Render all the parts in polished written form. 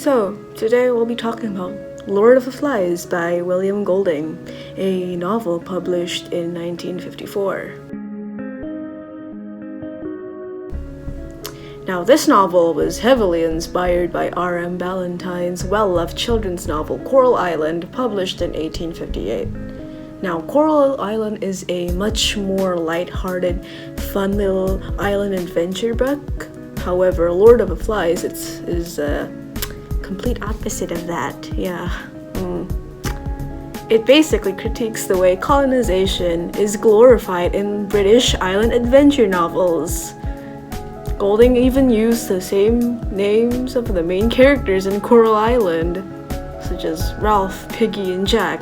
So, today we'll be talking about Lord of the Flies by William Golding, a novel published in 1954. Now, this novel was heavily inspired by R.M. Ballantyne's well-loved children's novel Coral Island, published in 1858. Now, Coral Island is a much more light-hearted, fun little island adventure book. However, Lord of the Flies is a complete opposite of that. It basically critiques the way colonization is glorified in British island adventure novels. Golding even used the same names of the main characters in Coral Island, such as Ralph, Piggy, and Jack,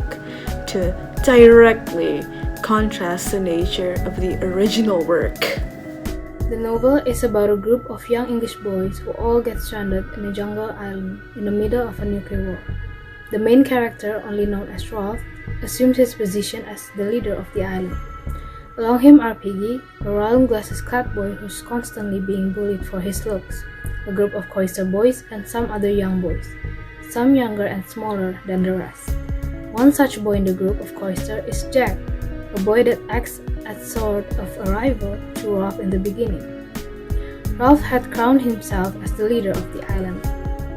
to directly contrast the nature of the original work. The novel is about a group of young English boys who all get stranded in a jungle island in the middle of a nuclear war. The main character, only known as Ralph, assumes his position as the leader of the island. Along him are Piggy, a round glasses-clad boy who's constantly being bullied for his looks, a group of Coister boys, and some other young boys, some younger and smaller than the rest. One such boy in the group of Coister is Jack, a boy that acts as sort of a rival to Ralph in the beginning. Ralph had crowned himself as the leader of the island,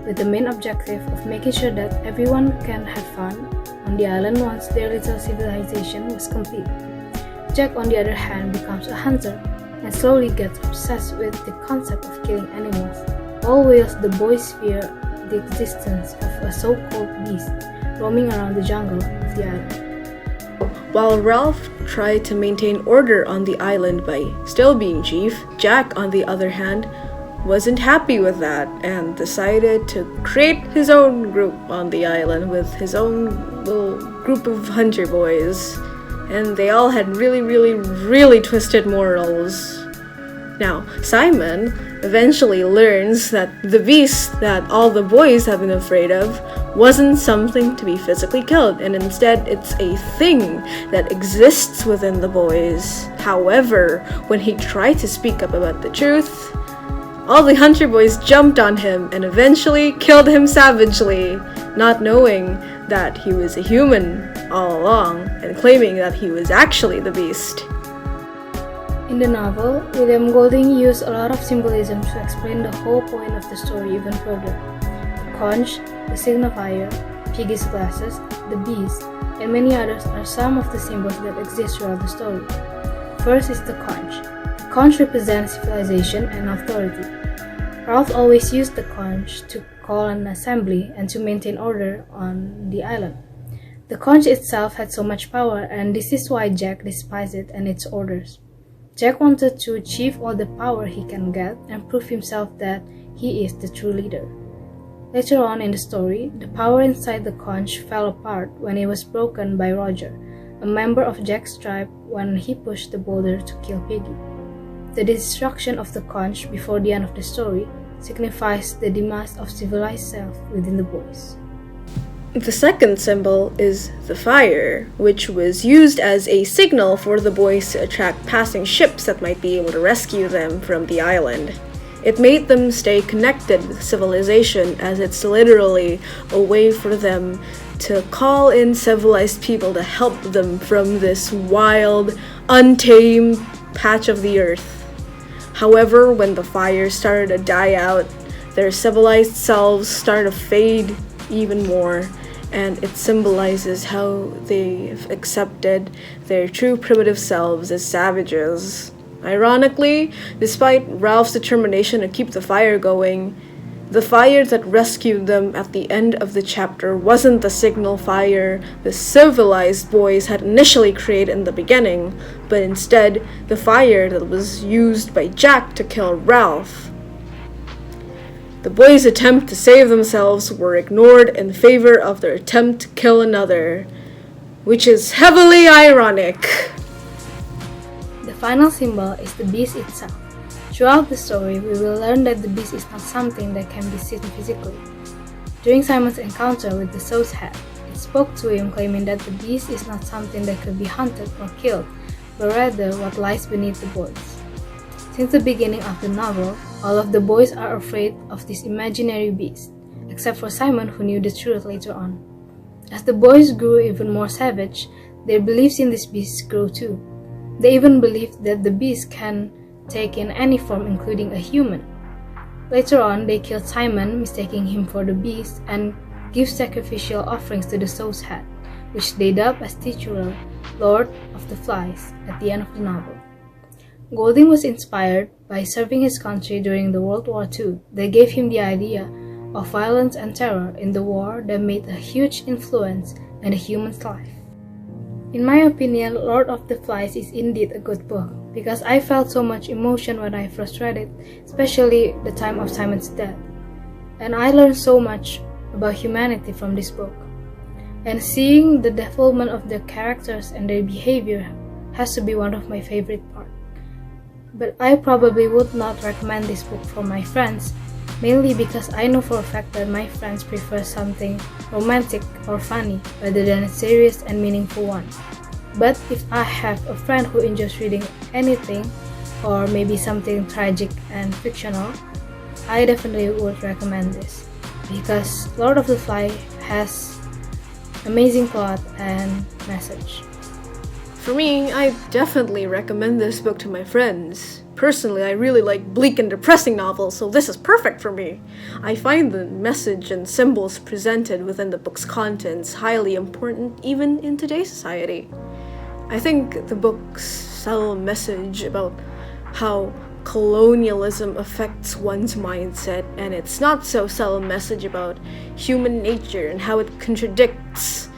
with the main objective of making sure that everyone can have fun on the island once their little civilization was complete. Jack, on the other hand, becomes a hunter and slowly gets obsessed with the concept of killing animals, all whilst the boys fear the existence of a so-called beast roaming around the jungle of the island. While Ralph tried to maintain order on the island by still being chief, Jack, on the other hand, wasn't happy with that and decided to create his own group on the island with his own little group of hunter boys. And they all had really twisted morals. Now, Simon eventually learns that the beast that all the boys have been afraid of wasn't something to be physically killed, and instead it's a thing that exists within the boys. However, when he tried to speak up about the truth, all the hunter boys jumped on him and eventually killed him savagely, not knowing that he was a human all along and claiming that he was actually the beast. In the novel, William Golding used a lot of symbolism to explain the whole point of the story even further. The conch, the signifier, Piggy's glasses, the beast, and many others are some of the symbols that exist throughout the story. First is the conch. The conch represents civilization and authority. Ralph always used the conch to call an assembly and to maintain order on the island. The conch itself had so much power, and this is why Jack despised it and its orders. Jack wanted to achieve all the power he can get and prove himself that he is the true leader. Later on in the story, the power inside the conch fell apart when it was broken by Roger, a member of Jack's tribe, when he pushed the boulder to kill Piggy. The destruction of the conch before the end of the story signifies the demise of civilized self within the boys. The second symbol is the fire, which was used as a signal for the boys to attract passing ships that might be able to rescue them from the island. It made them stay connected with civilization, as it's literally a way for them to call in civilized people to help them from this wild, untamed patch of the earth. However, when the fire started to die out, their civilized selves started to fade even more, and it symbolizes how they've accepted their true primitive selves as savages. Ironically, despite Ralph's determination to keep the fire going, the fire that rescued them at the end of the chapter wasn't the signal fire the civilized boys had initially created in the beginning, but instead the fire that was used by Jack to kill Ralph. The boys' attempt to save themselves were ignored in favor of their attempt to kill another, which is heavily ironic. The final symbol is the beast itself. Throughout the story, we will learn that the beast is not something that can be seen physically. During Simon's encounter with the Sow's Head, it spoke to him, claiming that the beast is not something that could be hunted or killed, but rather what lies beneath the boys. Since the beginning of the novel, all of the boys are afraid of this imaginary beast, except for Simon, who knew the truth later on. As the boys grew even more savage, their beliefs in these beasts grew too. They even believed that the beast can take in any form, including a human. Later on, they killed Simon, mistaking him for the beast, and give sacrificial offerings to the sow's head, which they dubbed as titular Lord of the Flies at the end of the novel. Golding was inspired by serving his country during the World War II that gave him the idea of violence and terror in the war that made a huge influence on a human's life. In my opinion, Lord of the Flies is indeed a good book, because I felt so much emotion when I first read it, especially the time of Simon's death. And I learned so much about humanity from this book. And seeing the development of the characters and their behavior has to be one of my favorite parts. But I probably would not recommend this book for my friends, mainly because I know for a fact that my friends prefer something romantic or funny rather than a serious and meaningful one. But if I have a friend who enjoys reading anything, or maybe something tragic and fictional, I definitely would recommend this, because Lord of the Flies has amazing plot and message. For me, I definitely recommend this book to my friends. Personally, I really like bleak and depressing novels, so this is perfect for me. I find the message and symbols presented within the book's contents highly important even in today's society. I think the book's subtle message about how colonialism affects one's mindset, and its not so subtle message about human nature and how it contradicts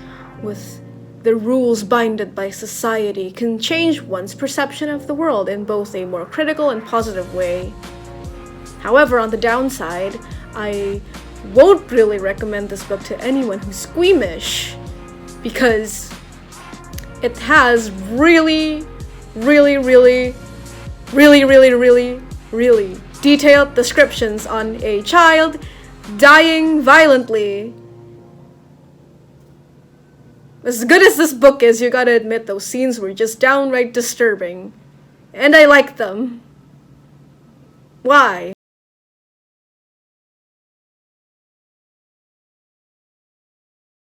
with the rules binded by society, can change one's perception of the world in both a more critical and positive way. However, on the downside, I won't really recommend this book to anyone who's squeamish, because it has really detailed descriptions on a child dying violently. As good as this book is, you gotta admit those scenes were just downright disturbing. And I like them. Why?